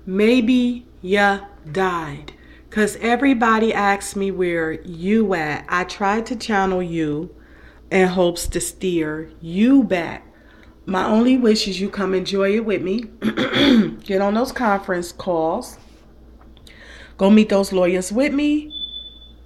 Maybe ya died. Because everybody asks me where you at. I tried to channel you in hopes to steer you back. My only wish is you come enjoy it with me. Get on those conference calls. Go meet those lawyers with me.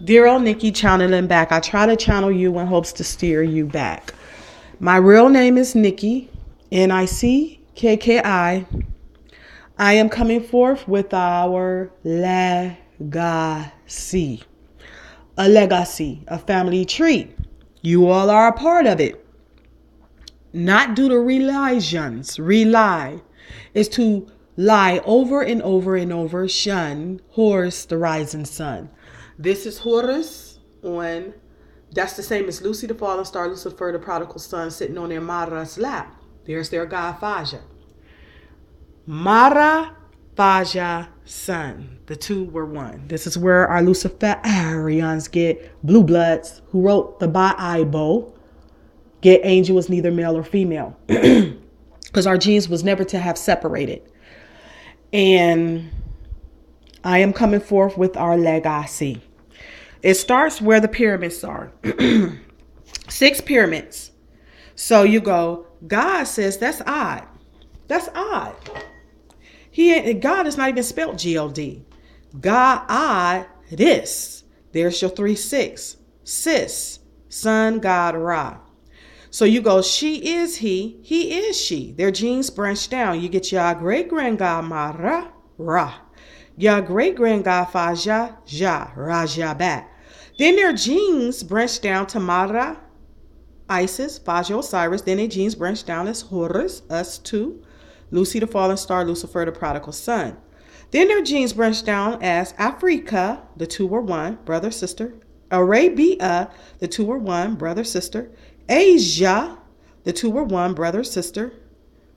Dear old Nicki channeling back. I try to channel you in hopes to steer you back. My real name is Nicki, Nicki. I am coming forth with our legacy. A legacy, a family tree. You all are a part of it. Not due to religions. Rely is to lie over and over and over. Shun Horus, the rising sun. This is Horus on. That's the same as Lucee, the fallen star, Lucifer, the prodigal son, sitting on their Mara's lap. There's their god Fajah. Mara, Fajah, son. The two were one. This is where our Luciferians get blue bloods who wrote the Bible. Get angel is neither male or female. Because our genes was never to have separated. And I am coming forth with our legacy. It starts where the pyramids are. 6 pyramids. So you go, God says that's odd. That's odd. God is not even spelled G-O-D. God, this. There's your 3 6. Sis, son, God, Ra. So you go, she is he is she. Their genes branch down. You get your great-grand-godmother, Ra. Your great-grand-god Fajah, Ja, rahjah back. Then their genes branch down to Mara, Isis, Fajah, Osiris. Then their genes branch down as Horus, us two. Lucee, the fallen star, Lucifer, the prodigal son. Then their genes branch down as Africa, the 2 were one, brother, sister. Arabia, the 2 were one, brother, sister. Asia, the 2 were one, brother, sister.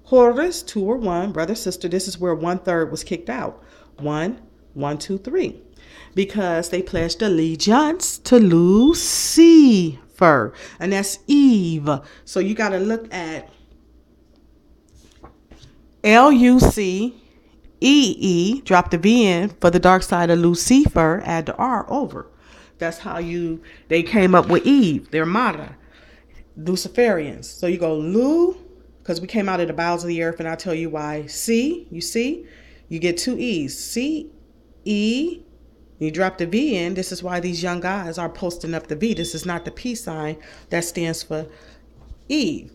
Horus, 2 were one, brother, sister. This is where 1/3 was kicked out. 1, 1, 2, 3. Because they pledged allegiance to Lucifer. And that's Eve. So you got to look at Lucee, drop the V in for the dark side of Lucifer, add the R over. That's how they came up with Eve, their mother, Luciferians. So you go Lu, because we came out of the bowels of the earth, and I'll tell you why. C, you see, you get 2 E's. C, E, you drop the V in. This is why these young guys are posting up the V. This is not the P sign that stands for Eve.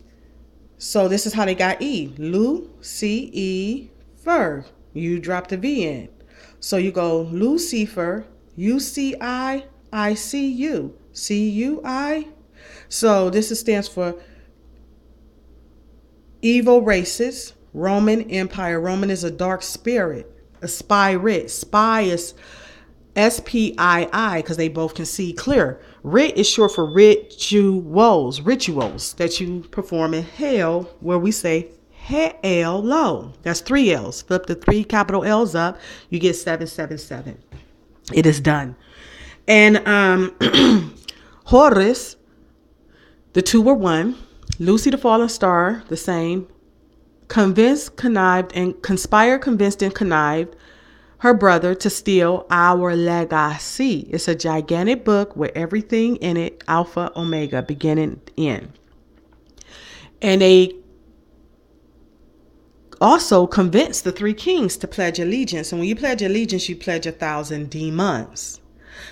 So this is how they got E. Lucifer. You drop the V in. So you go Lucifer, UCIICU, CUI. So this stands for evil races, Roman Empire. Roman is a dark spirit, a spirit. Spy is SPII because they both can see clear. Rit is short for rituals that you perform in hell, where we say hell low. That's 3 L's. Flip the 3 capital L's up, you get 777. It is done. And Horus, the 2 were one. Lucee, the fallen star, the same. Convinced, connived, and conspired, convinced, and connived her brother to steal our legacy. It's a gigantic book with everything in it, alpha, omega, beginning, end. And they also convinced the 3 kings to pledge allegiance. And when you pledge allegiance, you pledge 1,000 demons.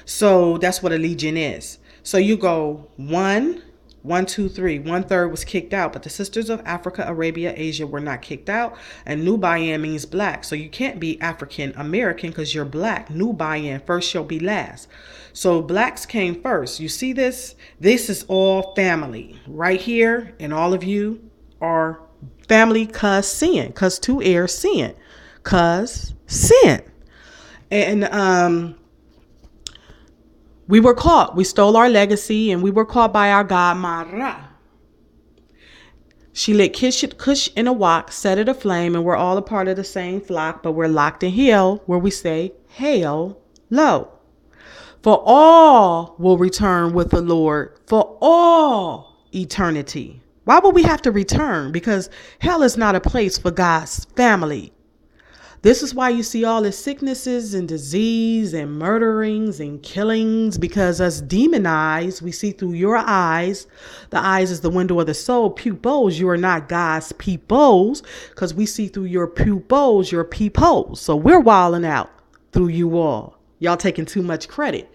So that's what a legion is. So you go 1, 1, 2, 3. 1/3 was kicked out, but the sisters of Africa, Arabia, Asia were not kicked out. And Nubian means black. So you can't be African American because you're black. Nubian, first shall be last. So blacks came first. You see this? This is all family right here. And all of you are family cuz sin. Cuz 2 heirs sin. Cuz sin. And we were caught. We stole our legacy, and we were caught by our god Mara. She lit Kush in a wok, set it aflame, and we're all a part of the same flock, but we're locked in hell, where we say, hail low. For all will return with the Lord for all eternity. Why would we have to return? Because hell is not a place for God's family. This is why you see all the sicknesses and disease and murderings and killings, because us demonized, we see through your eyes. The eyes is the window of the soul. Pupils, you are not God's peoples, because we see through your pupils, your peepholes. So we're wilding out through you all. Y'all taking too much credit.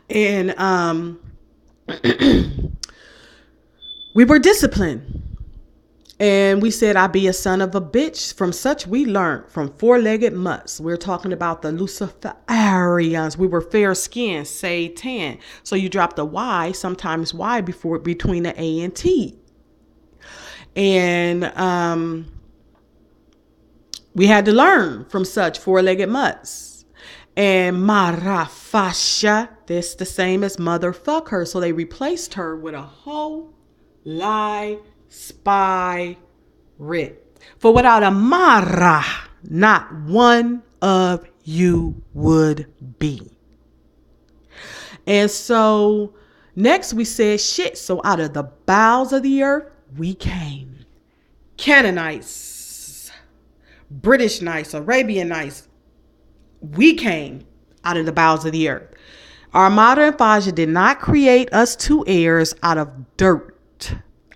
And we were disciplined. And we said, I be a son of a bitch. From such we learned from four-legged mutts. We're talking about the Luciferians. We were fair skinned, say tan. So you drop the Y, sometimes Y between the A and T. And we had to learn from such four-legged mutts. And marafasha, that's the same as motherfuck her. So they replaced her with a whole lie spy writ. For without a mara, not one of you would be. And so next we said shit. So out of the bowels of the earth we came. Canaanites, British Knights, Arabian Knights. We came out of the bowels of the earth. Armada and Faja did not create us two heirs out of dirt.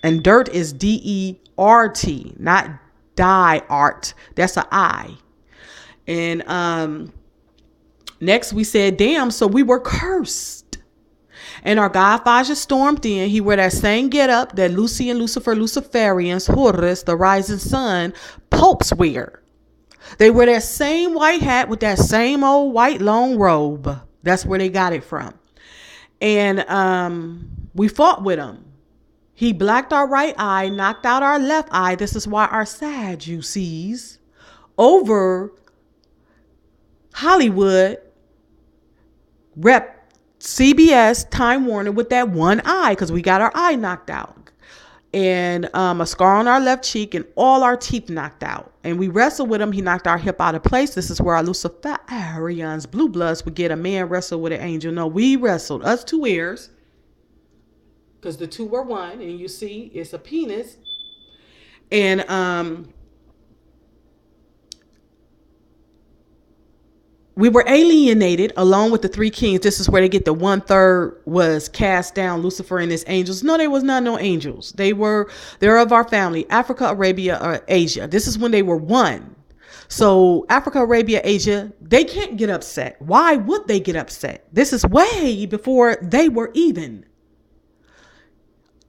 And dirt is D-E-R-T, not die art. That's an I. And next we said, damn, so we were cursed. And our God Faja stormed in. He wore that same get up that Lucee and Lucifer, Luciferians, Horus, the rising sun, popes wear. They wear that same white hat with that same old white long robe. That's where they got it from. And we fought with them. He blacked our right eye, knocked out our left eye. This is why our Sadducees over Hollywood rep CBS Time Warner with that one eye, because we got our eye knocked out. And a scar on our left cheek and all our teeth knocked out. And we wrestled with him. He knocked our hip out of place. This is where our Luciferians, blue bloods, would get a man wrestle with an angel. No, we wrestled. Us two heirs. Because the two were one, and you see it's a penis. And we were alienated along with the three kings. This is where they get the 1/3 was cast down, Lucifer and his angels. No, there was not no angels. They're of our family, Africa, Arabia, or Asia. This is when they were one. So Africa, Arabia, Asia, they can't get upset. Why would they get upset? This is way before they were even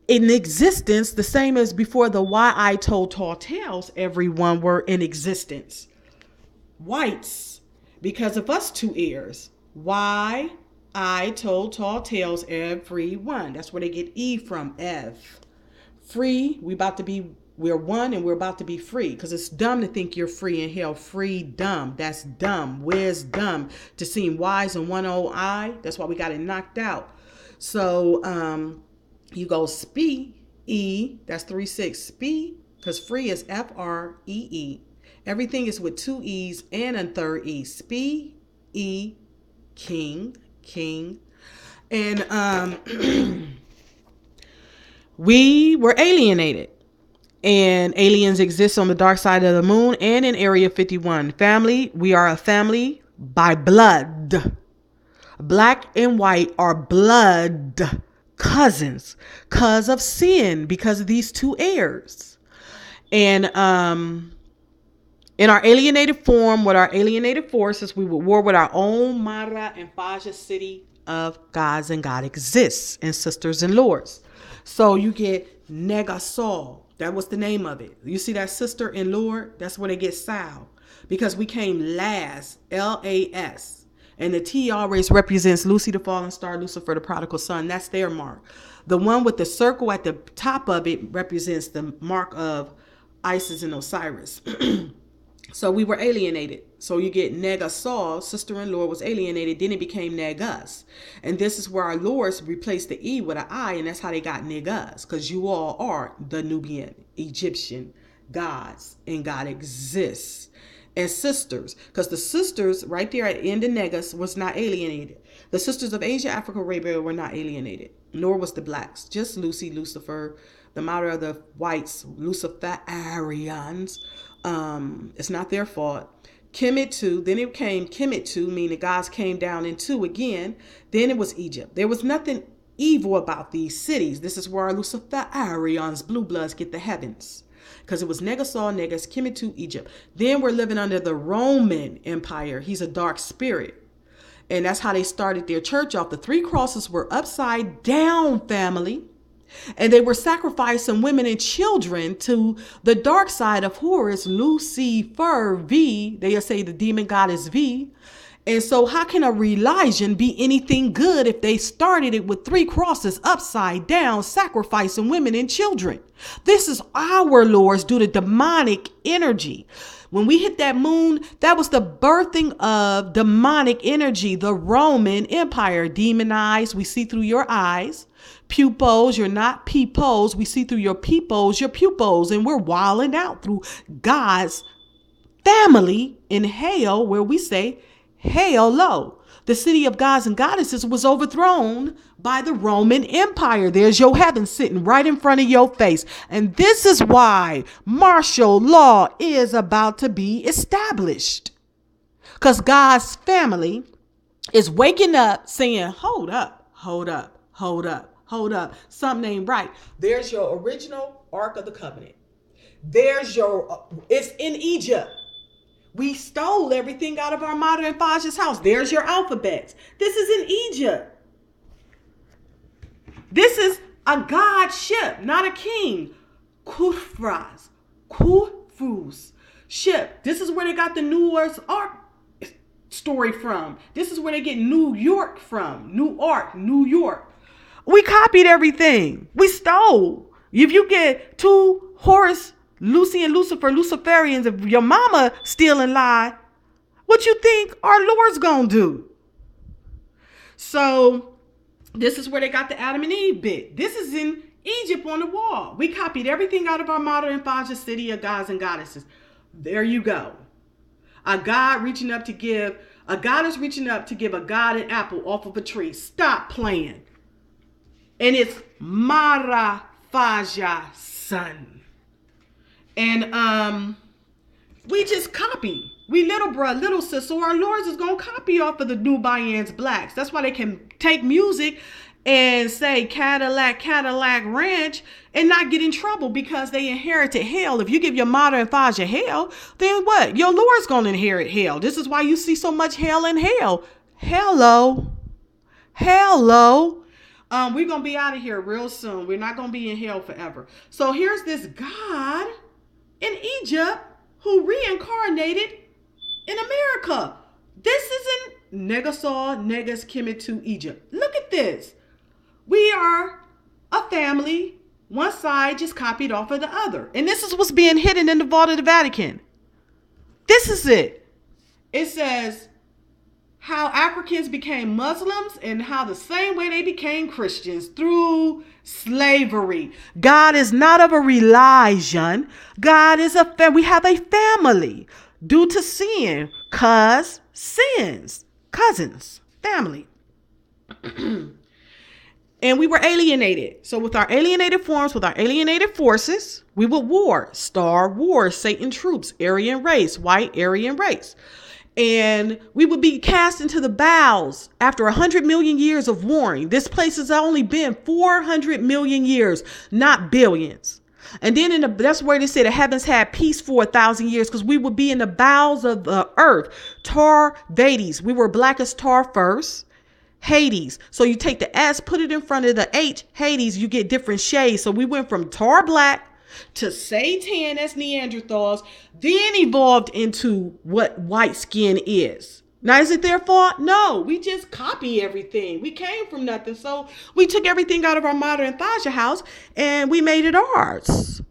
in existence, the same as before the Why I Told Tall Tales, everyone were in existence. Whites, because of us two heirs. Why I Told Tall Tales, everyone. That's where they get E from, Ev. Free, we're one and we're about to be free. Because it's dumb to think you're free in hell. Free, dumb. That's dumb. Where's dumb? To seem wise in one old eye. That's why we got it knocked out. So, you go spee, E, that's 3-6, spee, because free is F-R-E-E. Everything is with two E's and a third E. Spee, E, king. And we were alienated. And aliens exist on the dark side of the moon and in Area 51. Family, we are a family by blood. Black and white are blood cousins, cause of sin, because of these two heirs. And in our alienated form, with our alienated forces, we would war with our own Mara and Faja city of gods, and God exists, and sisters and lords. So you get Negasol. That was the name of it. You see that sister and lord? That's where they get Sal, because we came last, L-A-S. And the T always represents Lucee, the fallen star, Lucifer, the prodigal son. That's their mark. The one with the circle at the top of it represents the mark of Isis and Osiris. So we were alienated. So you get Negasol, sister-in-law, was alienated. Then it became Negas. And this is where our lords replaced the E with an I. And that's how they got Negas. Because you all are the Nubian, Egyptian gods. And God exists. And sisters, because the sisters right there at the end of Negas was not alienated. The sisters of Asia, Africa, Arabia were not alienated, nor was the blacks. Just Lucee, Lucifer, the mother of the whites, Luciferians. It's not their fault. Kemet 2, then it came Kemet 2, meaning gods came down in 2 again. Then it was Egypt. There was nothing evil about these cities. This is where our Luciferians, blue bloods, get the heavens. Because it was Negasol, Negas, Kemet 2, Egypt. Then we're living under the Roman Empire. He's a dark spirit. And that's how they started their church off. The 3 crosses were upside down, family. And they were sacrificing women and children to the dark side of Horus, Lucifer, V. They say the demon goddess V. And so how can a religion be anything good if they started it with 3 crosses upside down, sacrificing women and children? This is our lords due to demonic energy. When we hit that moon, that was the birthing of demonic energy, the Roman Empire. Demonized, we see through your eyes. Pupils, you're not peepos. We see through your peepos, your pupils. And we're wilding out through God's family in hell, where we say, hail low. The city of gods and goddesses was overthrown by the Roman Empire. There's your heaven sitting right in front of your face. And this is why martial law is about to be established. Because God's family is waking up saying, hold up, hold up, hold up, hold up. Something ain't right. There's your original Ark of the Covenant. It's in Egypt. We stole everything out of our mother and father's house. There's your alphabets. This is in Egypt. This is a god ship, not a king. Khufra's, Khufu's ship. This is where they got the Noah's Ark story from. This is where they get New York from. New Ark, New York. We copied everything. We stole. If you get 2 Horus, Lucee and Lucifer, Luciferians, if your mama steal and lie, what you think our Lord's gonna do? So this is where they got the Adam and Eve bit. This is in Egypt on the wall. We copied everything out of our modern Faja city of gods and goddesses. There you go. A goddess reaching up to give a god an apple off of a tree. Stop playing. And it's Mara Faja son. And we just copy. We little bruh, little sis. So our lords is going to copy off of the Nubians blacks. That's why they can take music and say Cadillac, Cadillac Ranch and not get in trouble because they inherited hell. If you give your mother and father hell, then what? Your lord's going to inherit hell. This is why you see so much hell in hell. Hello. Hello. We're going to be out of here real soon. We're not going to be in hell forever. So here's this God in Egypt who reincarnated in America. This is in Negasol, Negas, Kemet 2, Egypt. Look at this. We are a family. One side just copied off of the other. And this is what's being hidden in the vault of the Vatican. This is it. It says how Africans became Muslims and how the same way they became Christians through slavery. God is not of a religion. God is we have a family due to sin. Cousins, family. And we were alienated. So with our alienated forms, with our alienated forces, we would war. Star Wars, Satan troops, Aryan race, white Aryan race. And we would be cast into the bowels after 100 million years of warring. This place has only been 400 million years, not billions. And then that's where they say the heavens had peace for 1,000 years because we would be in the bowels of the earth. Tar Hades. We were black as tar first. Hades. So you take the S, put it in front of the H, Hades, you get different shades. So we went from tar black to Satan as Neanderthals, then evolved into what white skin is. Now, is it their fault? No, we just copy everything. We came from nothing. So we took everything out of our modern Thaja house and we made it ours.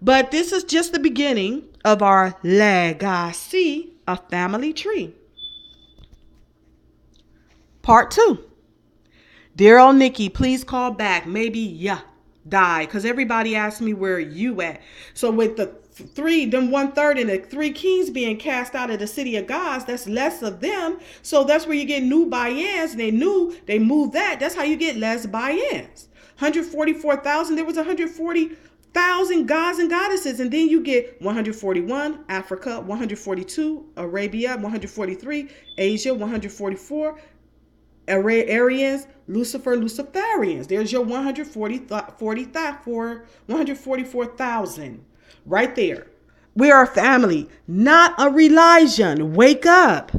But this is just the beginning of our legacy, a family tree. Part 2. Dear old Nicki, please call back. Maybe die. Because everybody asked me where you at. So with the 1/3 and the 3 kings being cast out of the city of gods, that's less of them. So that's where you get new Bayans. They moved that. That's how you get less Bayans. 144,000. There was 140 thousand gods and goddesses. And then you get 141 Africa, 142 Arabia, 143 Asia, 144 Aryans, Lucifer, Luciferians. There's your 144,000 right there. We are a family, not a religion. Wake up.